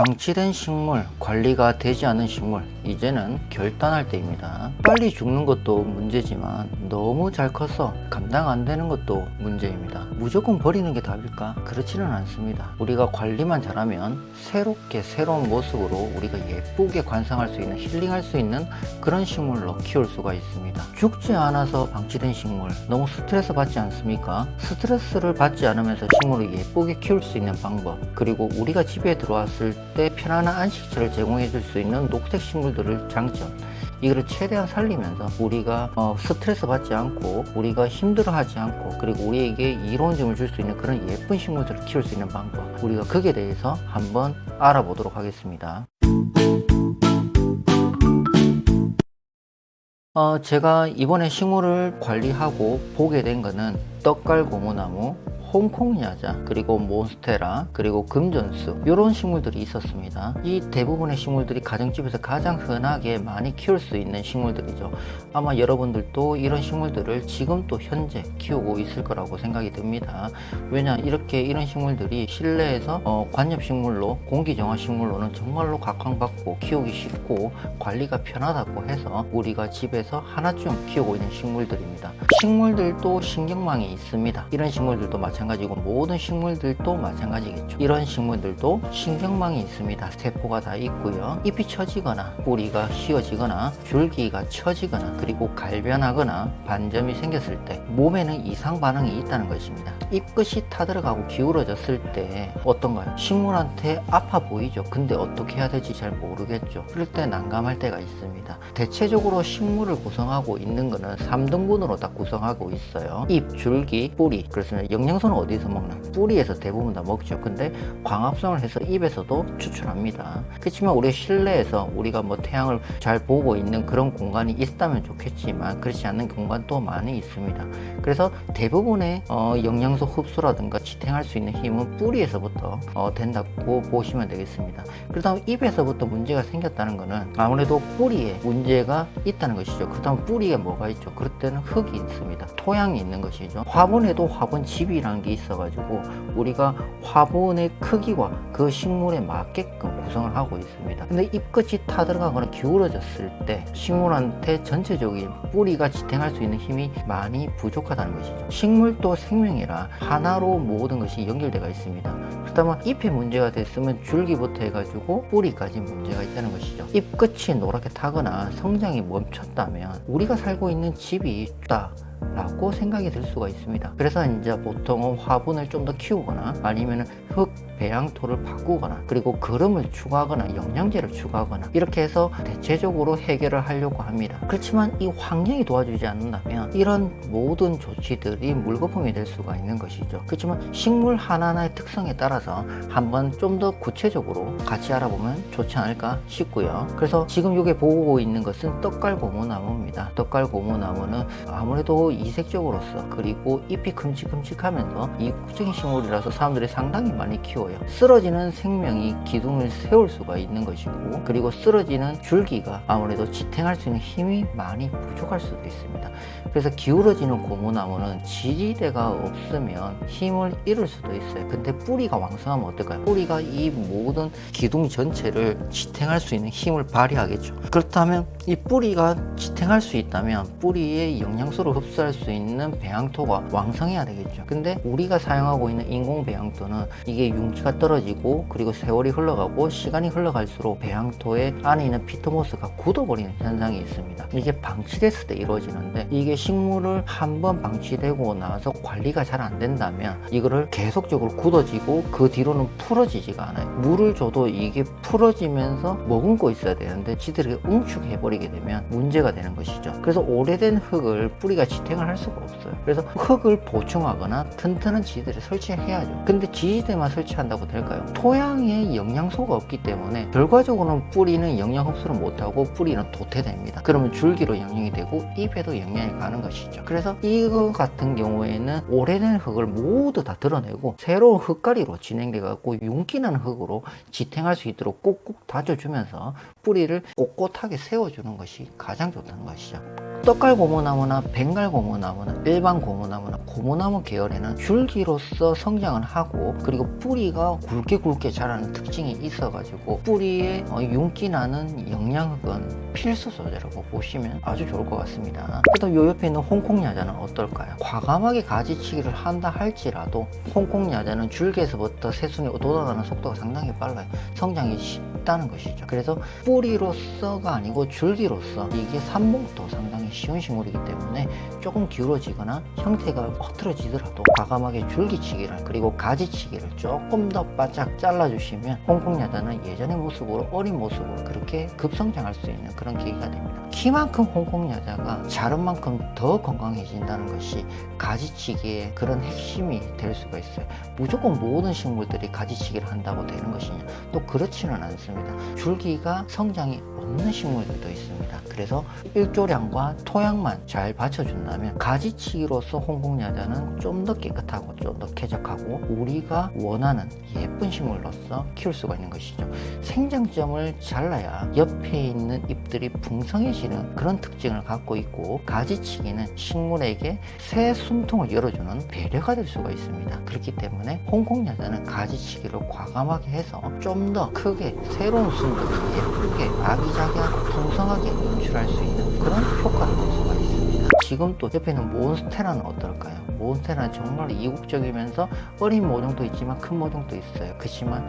방치된 식물, 관리가 되지 않은 식물, 이제는 결단할 때입니다. 빨리 죽는 것도 문제지만 너무 잘 커서 감당 안 되는 것도 문제입니다. 무조건 버리는 게 답일까? 그렇지는 않습니다. 우리가 관리만 잘하면 새롭게 새로운 모습으로 우리가 예쁘게 관상할 수 있는, 힐링할 수 있는 그런 식물로 키울 수가 있습니다. 죽지 않아서 방치된 식물, 너무 스트레스 받지 않습니까? 스트레스를 받지 않으면서 식물을 예쁘게 키울 수 있는 방법, 그리고 우리가 집에 들어왔을 때 편안한 안식처를 제공해 줄 수 있는 녹색 식물들을 장점, 이거를 최대한 살리면서 우리가 스트레스 받지 않고 우리가 힘들어하지 않고 그리고 우리에게 이로운 점을 줄 수 있는 그런 예쁜 식물들을 키울 수 있는 방법, 우리가 거기에 대해서 한번 알아보도록 하겠습니다. 제가 이번에 식물을 관리하고 보게 된 거는 떡갈고무나무, 홍콩야자, 그리고 몬스테라, 그리고 금전수, 이런 식물들이 있었습니다. 이 대부분의 식물들이 가정집에서 가장 흔하게 많이 키울 수 있는 식물들이죠. 아마 여러분들도 이런 식물들을 지금 또 현재 키우고 있을 거라고 생각이 듭니다. 왜냐, 이런 식물들이 실내에서 관엽식물로, 공기정화식물로는 정말로 각광받고 키우기 쉽고 관리가 편하다고 해서 우리가 집에서 하나쯤 키우고 있는 식물들입니다. 식물들도 신경망이 있습니다. 이런 식물들도 마찬가지고 모든 식물들도 마찬가지겠죠. 이런 식물들도 신경망이 있습니다. 세포가 다 있고요. 잎이 처지거나 뿌리가 휘어지거나 줄기가 처지거나 그리고 갈변하거나 반점이 생겼을 때 몸에는 이상 반응이 있다는 것입니다. 잎끝이 타들어가고 기울어졌을 때 어떤가요? 식물한테 아파 보이죠. 근데 어떻게 해야 될지 잘 모르겠죠. 그럴 때 난감할 때가 있습니다. 대체적으로 식물을 구성하고 있는 것은 3등분으로 다 구성하고 있어요. 잎, 줄기, 뿌리. 그렇습니다. 영양소는 어디서 먹나? 뿌리에서 대부분 다 먹죠. 근데 광합성을 해서 잎에서도 추출합니다. 그렇지만 우리 실내에서 우리가 태양을 잘 보고 있는 그런 공간이 있다면 좋겠지만 그렇지 않는 공간도 많이 있습니다. 그래서 대부분의 영양소 흡수라든가 지탱할 수 있는 힘은 뿌리에서부터 된다고 보시면 되겠습니다. 그렇다면 잎에서부터 문제가 생겼다는 것은 아무래도 뿌리에 문제가 있다는 것이죠. 그렇다면 뿌리에 뭐가 있죠? 그럴 때는 흙이 있습니다. 토양이 있는 것이죠. 화분에도 화분집이라는 게 있어가지고 우리가 화분의 크기와 그 식물에 맞게끔 구성을 하고 있습니다. 근데 잎끝이 타들어가거나 기울어졌을 때 식물한테 전체적인 뿌리가 지탱할 수 있는 힘이 많이 부족하다는 것이죠. 식물도 생명이라 하나로 모든 것이 연결되어 있습니다. 그렇다면 잎에 문제가 됐으면 줄기부터 해가지고 뿌리까지 문제가 있다는 것이죠. 잎끝이 노랗게 타거나 성장이 멈췄다면 우리가 살고 있는 집이 있다 라고 생각이 들 수가 있습니다. 그래서 이제 보통은 화분을 좀 더 키우거나 아니면 흙 배양토를 바꾸거나 그리고 거름을 추가하거나 영양제를 추가하거나 이렇게 해서 대체적으로 해결을 하려고 합니다. 그렇지만 이 환경이 도와주지 않는다면 이런 모든 조치들이 물거품이 될 수가 있는 것이죠. 그렇지만 식물 하나하나의 특성에 따라서 한번 좀 더 구체적으로 같이 알아보면 좋지 않을까 싶고요. 그래서 지금 이게 보고 있는 것은 떡갈고무나무입니다. 떡갈고무나무는 아무래도 이색적으로서 그리고 잎이 큼직큼직하면서 이국적인 식물이라서 사람들이 상당히 많이 키워요. 쓰러지는 생명이 기둥을 세울 수가 있는 것이고 그리고 쓰러지는 줄기가 아무래도 지탱할 수 있는 힘이 많이 부족할 수도 있습니다. 그래서 기울어지는 고무나무는 지지대가 없으면 힘을 잃을 수도 있어요. 근데 뿌리가 왕성하면 어떨까요? 뿌리가 이 모든 기둥 전체를 지탱할 수 있는 힘을 발휘하겠죠. 그렇다면 이 뿌리가 지탱할 수 있다면 뿌리의 영양소를 흡수할 수 있는 배양토가 왕성해야 되겠죠. 근데 우리가 사용하고 있는 인공 배양토는 이게 융기가 떨어지고 그리고 세월이 흘러가고 시간이 흘러갈수록 배양토의 안에 있는 피트모스가 굳어버리는 현상이 있습니다. 이게 방치됐을 때 이루어지는데 이게 식물을 한번 방치되고 나서 관리가 잘 안 된다면 이거를 계속적으로 굳어지고 그 뒤로는 풀어지지가 않아요. 물을 줘도 이게 풀어지면서 머금고 있어야 되는데 지들이 응축해버리게 되면 문제가 되는 것이죠. 그래서 오래된 흙을 뿌리가 지탱을 할 수가 없어요. 그래서 흙을 보충하거나 튼튼한 지지대를 설치해야죠. 근데 지지대만 설치한다고 될까요? 토양에 영양소가 없기 때문에 결과적으로는 뿌리는 영양 흡수를 못하고 뿌리는 도태됩니다. 그러면 줄기로 영양이 되고 잎에도 영양이 가는 것이죠. 그래서 이거 같은 경우에는 오래된 흙을 모두 다 드러내고 새로운 흙가리로 진행돼 갖고 윤기 나는 흙으로 지탱할 수 있도록 꼭꼭 다져주면서 뿌리를 꼿꼿하게 세워주는 것이 가장 좋다는 것이죠. 떡갈 고무나무나 벵갈 고무나무나 일반 고무나무나 고무나무 계열에는 줄기로서 성장을 하고 그리고 뿌리가 굵게 자라는 특징이 있어가지고 뿌리에 윤기 나는 영양흑은 필수 소재라고 보시면 아주 좋을 것 같습니다. 그래도 요 옆에 있는 홍콩 야자는 어떨까요? 과감하게 가지치기를 한다 할지라도 홍콩 야자는 줄기에서부터 새순이 돋아나는 속도가 상당히 빨라요. 성장이 쉽다는 것이죠. 그래서 뿌리로서가 아니고 줄기로서 이게 삽목도 상당히 쉬운 식물이기 때문에 조금 기울어지거나 형태가 흐트러지더라도 과감하게 줄기치기를 그리고 가지치기를 조금 더 바짝 잘라주시면 홍콩 야자는 예전의 모습으로 어린 모습으로 그렇게 급성장할 수 있는 그런 계기가 됩니다. 키만큼 홍콩 야자가 자른 만큼 더 건강해진다는 것이 가지치기의 그런 핵심이 될 수가 있어요. 무조건 모든 식물들이 가지치기를 한다고 되는 것이냐? 또 그렇지는 않습니다. 줄기가 성장이 없는 식물들도 있습니다. 그래서 일조량과 토양만 잘 받쳐준다면 가지치기로서 홍콩 야자는 좀 더 깨끗하고 좀 더 쾌적하고 우리가 원하는 예쁜 식물로서 키울 수가 있는 것이죠. 생장점을 잘라야 옆에 있는 잎들이 풍성해지는 그런 특징을 갖고 있고 가지치기는 식물에게 새 숨통을 열어주는 배려가 될 수가 있습니다. 그렇기 때문에 홍콩 야자는 가지치기를 과감하게 해서 좀 더 크게 새로운 순들을 예쁘게 아기자기하고 풍성하게 연출할 수 있는 그런 효과를 볼 수가 있습니다. 지금 또 옆에 있는 몬스테라는 어떨까요? 몬스테라는 정말 이국적이면서 어린 모종도 있지만 큰 모종도 있어요. 그렇지만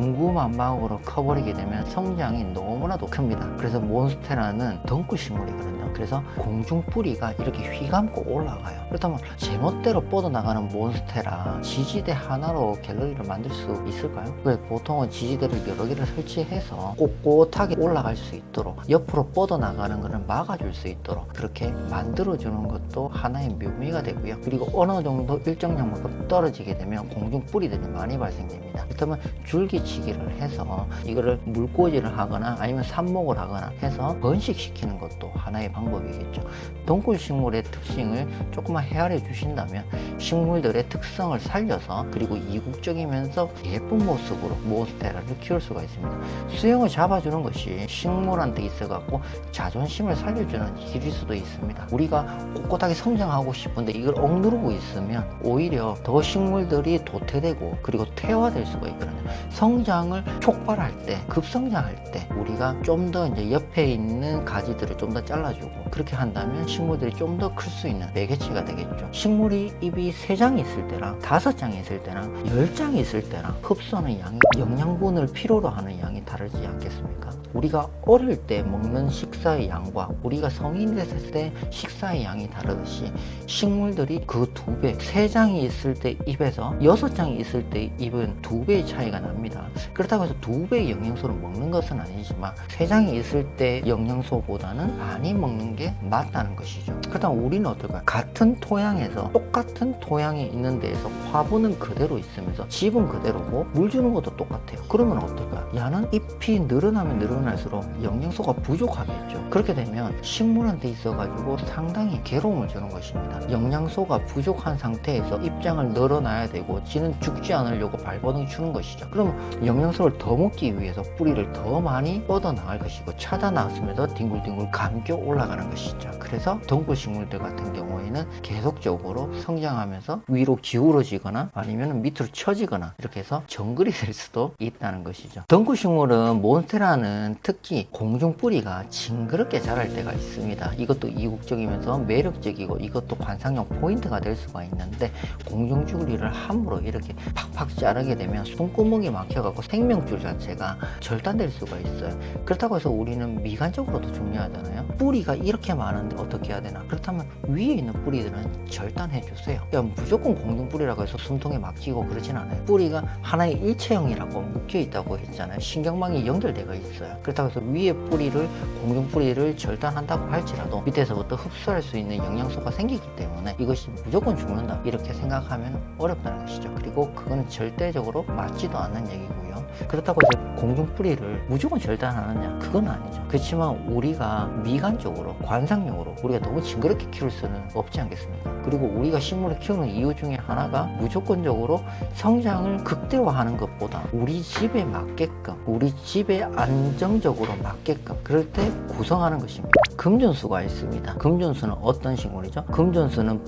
중구난방으로 커버리게 되면 성장이 너무나도 큽니다. 그래서 몬스테라는 덩굴 식물이거든요. 그래서 공중 뿌리가 이렇게 휘감고 올라가요. 그렇다면 제멋대로 뻗어나가는 몬스테라 지지대 하나로 갤러리를 만들 수 있을까요? 왜 보통은 지지대를 여러 개를 설치해서 꼿꼿하게 올라갈 수 있도록 옆으로 뻗어나가는 것을 막아줄 수 있도록 그렇게 만들어주는 것도 하나의 묘미가 되고요. 그리고 어느 정도 일정량만큼 떨어지게 되면 공중 뿌리들이 많이 발생됩니다. 그렇다면 줄기치기를 해서 이거를 물꽂이를 하거나 아니면 삽목을 하거나 해서 번식시키는 것도 하나의 방법이겠죠. 덩굴 식물의 특징을 조금만 헤아려 주신다면 식물들의 특성을 살려서 그리고 이국적이면서 예쁜 모습으로 몬스테라를 키울 수가 있습니다. 수영을 잡아주는 것이 식물한테 있어갖고 자존심을 살려주는 길일 수도 있습니다. 우리가 꼿꼿하게 성장하고 싶은데 이걸 억누르고 있으면 오히려 더 식물들이 도태되고 그리고 퇴화될 수가 있거든요. 성장을 촉발할 때, 급성장할 때 우리가 좀 더 이제 옆에 있는 가지들을 좀 더 잘라주고 그렇게 한다면 식물들이 좀 더 클 수 있는 매개체가 되겠죠. 식물이 잎이 3장이 있을 때랑 5장이 있을 때랑 10장이 있을 때랑 흡수하는 양이 영양분을 필요로 하는 양이 다르지 않겠습니까? 우리가 어릴 때 먹는 식사의 양과 우리가 성인이 됐을 때 식사의 양이 다르듯이 식물들이 그 2배, 3장이 있을 때 잎에서 6장이 있을 때 잎은 2배의 차이가 납니다. 그렇다고 해서 2배의 영양소를 먹는 것은 아니지만 3장이 있을 때 영양소보다는 많이 먹는 게 맞다는 것이죠. 그렇다면 우리는 어떨까요? 같은 토양에서 똑같은 토양이 있는 데에서 화분은 그대로 있으면서 집은 그대로고 물 주는 것도 똑같아요. 그러면 어떨까요? 야는 잎이 늘어나면 늘어날수록 영양소가 부족하겠죠. 그렇게 되면 식물한테 있어가지고 상당히 괴로움을 주는 것입니다. 영양소가 부족한 상태에서 입장을 늘어놔야 되고 지는 죽지 않으려고 발버둥 주는 것이죠. 그럼 영양소를 더 먹기 위해서 뿌리를 더 많이 뻗어나갈 것이고 찾아 나왔으면서 뒹굴뒹굴 감겨 올라가는 것이죠. 그래서 덩굴 식물들 같은 경우에는 계속적으로 성장하면서 위로 기울어지거나 아니면 밑으로 처지거나 이렇게 해서 정글이 될 수도 있다는 것이죠. 덩굴 식물은 몬스테라는 특히 공중 뿌리가 징그럽게 자랄 때가 있습니다. 이것도 이국적이면서 매력적이고 이것도 관상용 포인트가 될 수가 있는데 공중 줄기를 함부로 이렇게 팍팍 자르게 되면 손구멍이 막혀갖고 생명줄 자체가 절단될 수가 있어요. 그렇다고 해서 우리는 미관적으로도 중요하잖아요. 뿌리가 이렇게 많은데 어떻게 해야 되나? 그렇다면 위에 있는 뿌리들은 절단해 주세요. 그러니까 무조건 공중 뿌리라고 해서 숨통에 막히고 그러진 않아요. 뿌리가 하나의 일체형이라고 묶여 있다고 했잖아요. 신경망이 연결되어 있어요. 그렇다고 해서 위에 뿌리를 공중 뿌리를 절단한다고 할지라도 밑에서부터 흡수할 수 있는 영양소가 생기기 때문에 이것이 무조건 죽는다 이렇게 생각하면 어렵다는 것이죠. 그리고 그건 절대적으로 맞지도 않는 얘기고요. 그렇다고 해서 공중 뿌리를 무조건 절단하느냐? 그건 아니죠. 그렇지만 우리가 미관적으로 관상용으로 우리가 너무 징그럽게 키울 수는 없지 않겠습니까? 그리고 우리가 식물을 키우는 이유 중에 하나가 무조건적으로 성장을 극대화하는 것보다 우리 집에 맞게끔 우리 집에 안정적으로 맞게끔 그럴 때 구성하는 것입니다. 금전수가 있습니다. 금전수는 어떤 식물이죠? 금전수는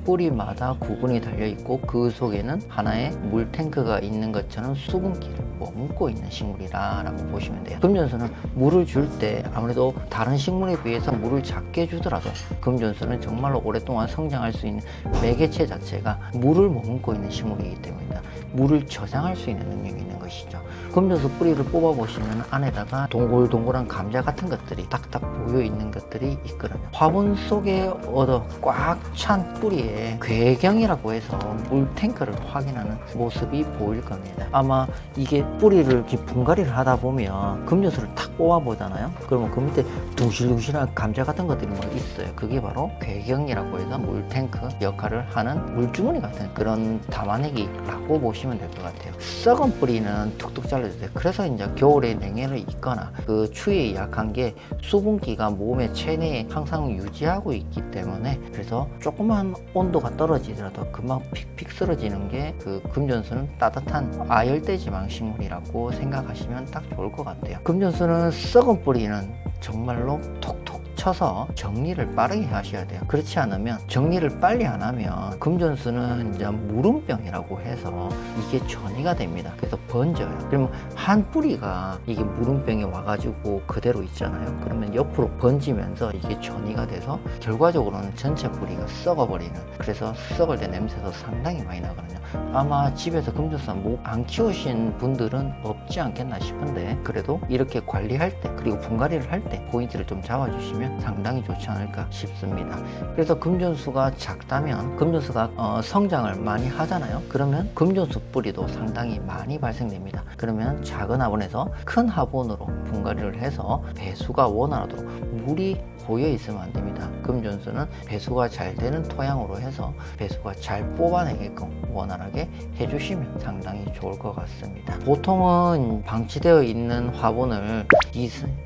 뿌리마다 구분이 달려 있고 그 속에는 하나의 물탱크가 있는 것처럼 수분기를 머금고 있는 식물이라고 보시면 돼요. 금전수는 물을 줄 때 아무래도 다른 식물에 비해서 물을 작게 주더라도 금전수는 정말로 오랫동안 성장할 수 있는 매개체 자체가 물을 머금고 있는 식물이기 때문입니다. 물을 저장할 수 있는 능력이 있는 것이죠. 금전수 뿌리를 뽑아보시면 안에다가 동글동글한 감자 같은 것들이 딱딱 보여 있는 것들이 있거든요. 화분 속에 얻어 꽉 찬 뿌리에 괴경이라고 해서 물탱크를 확인하는 모습이 보일 겁니다. 아마 이게 뿌리를 이렇게 분갈이를 하다 보면 금전수를 탁 뽑아보잖아요. 그러면 그 밑에 둥실둥실한 감자 같은 것들이 뭐 있어요. 그게 바로 괴경이라고 해서 물탱크 역할을 하는 물주머니 같은 그런 담아내기라고 보시면 될 것 같아요. 썩은 뿌리는 툭툭 잘라주세요. 그래서 이제 겨울에 냉해를 입거나 그 추위에 약한 게 수분기가 몸의 체내에 항상 유지하고 있기 때문에 그래서 조금만 온도가 떨어지더라도 금방 픽픽 쓰러지는 게 그 금전수는 따뜻한 아열대지방 식물이라고 생각하시면 딱 좋을 것 같아요. 금전수는 썩은 뿌리는 정말로 톡톡 쳐서 정리를 빠르게 하셔야 돼요. 그렇지 않으면 정리를 빨리 안 하면 금전수는 이제 무름병이라고 해서 이게 전이가 됩니다. 그래서 번져요. 그러면 한 뿌리가 이게 무름병에 와가지고 그대로 있잖아요. 그러면 옆으로 번지면서 이게 전이가 돼서 결과적으로는 전체 뿌리가 썩어버리는, 그래서 썩을 때 냄새도 상당히 많이 나거든요. 아마 집에서 금전수 안 키우신 분들은 없지 않겠나 싶은데 그래도 이렇게 관리할 때 그리고 분갈이를 할 때 포인트를 좀 잡아주시면 상당히 좋지 않을까 싶습니다. 그래서 금전수가 작다면 금전수가 성장을 많이 하잖아요. 그러면 금전수 뿌리도 상당히 많이 발생됩니다. 그러면 작은 화분에서 큰 화분으로 분갈이를 해서 배수가 원활하도록 물이 고여 있으면 안 됩니다. 금전수는 배수가 잘 되는 토양으로 해서 배수가 잘 뽑아내게끔 원활하게 해주시면 상당히 좋을 것 같습니다. 보통은 방치되어 있는 화분을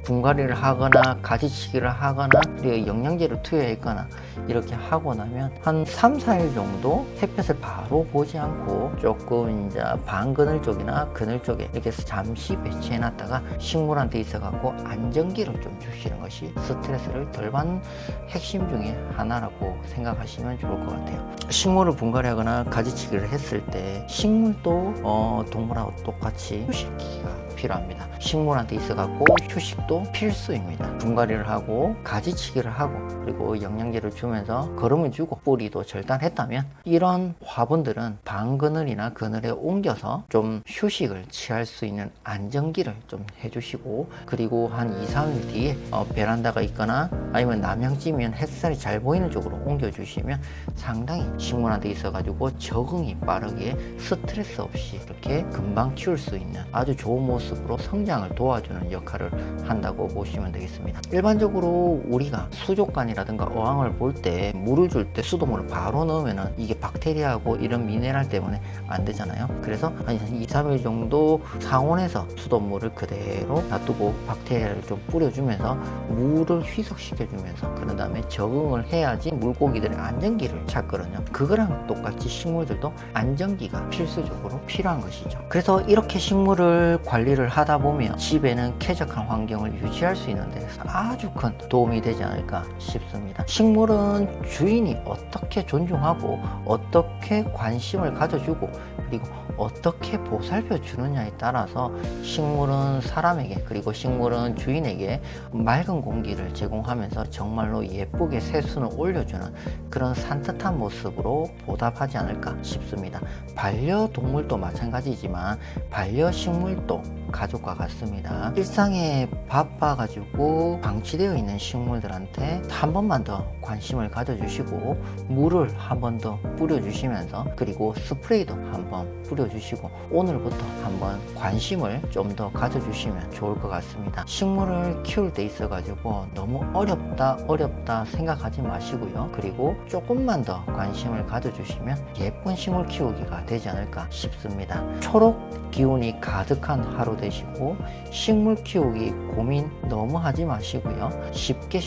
분갈이를 하거나 가지치기를 하거나 그리고 영양제를 투여했거나 이렇게 하고 나면 한 3, 4일 정도 햇볕을 바로 보지 않고 조금 이제 반그늘 쪽이나 그늘 쪽에 이렇게 잠시 배치해 놨다가 식물한테 있어 갖고 안정기를 좀 주시는 것이 스트레스를 덜 받는 핵심 중에 하나라고 생각하시면 좋을 것 같아요. 식물을 분갈이하거나 가지치기를 했을 때 식물도 동물하고 똑같이 휴식기가 필요합니다. 식물한테 있어갖고 휴식도 필수입니다. 분갈이를 하고 가지치기를 하고 그리고 영양제를 주면서 거름을 주고 뿌리도 절단했다면 이런 화분들은 반그늘이나 그늘에 옮겨서 좀 휴식을 취할 수 있는 안정기를 좀 해주시고 그리고 한 2, 3일 뒤에 베란다가 있거나 아니면 남향지면 햇살이 잘 보이는 쪽으로 옮겨주시면 상당히 식물한테 있어가지고 적응이 빠르게 스트레스 없이 이렇게 금방 키울 수 있는 아주 좋은 모습으로 성장을 도와주는 역할을 한다고 보시면 되겠습니다. 일반적으로 우리가 수족관이라든가 어항을 볼 때 물을 줄 때 수돗물을 바로 넣으면 이게 박테리아하고 이런 미네랄 때문에 안 되잖아요. 그래서 한 2, 3일 정도 상온에서 수돗물을 그대로 놔두고 박테리아를 좀 뿌려주면서 물을 희석시켜주면서 그런 다음에 적응을 해야지 물고기들의 안정기를 찾거든요. 그거랑 똑같이 식물들도 안정기가 필수적으로 필요한 것이죠. 그래서 이렇게 식물을 관리를 하다 보면 집에는 쾌적한 환경을 유지할 수 있는 데 아주 큰 도움이 되지 않을까 싶습니다. 식물은 주인이 어떻게 존중하고 어떻게 관심을 가져주고 그리고 어떻게 보살펴 주느냐에 따라서 식물은 사람에게 그리고 식물은 주인에게 맑은 공기를 제공하면서 정말로 예쁘게 새순을 올려주는 그런 산뜻한 모습으로 보답하지 않을까 싶습니다. 반려동물도 마찬가지지만 반려식물도 가족과 같습니다. 일상에 바빠가지고 방치되어 있는 식물들한테 한 번만 더 관심을 가져주시고 물을 한 번 더 뿌려주시면서 그리고 스프레이도 한번 뿌려주시고 오늘부터 한번 관심을 좀 더 가져주시면 좋을 것 같습니다. 식물을 키울 때 있어가지고 너무 어렵다 생각하지 마시고요. 그리고 조금만 더 관심을 가져주시면 예쁜 식물 키우기가 되지 않을까 싶습니다. 초록 기운이 가득한 하루 되시고 식물 키우기 고민 너무 하지 마시고요. 쉽게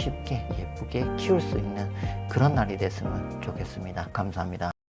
예쁘게 키울 수 있는 그런 날이 됐으면 좋겠습니다. 감사합니다.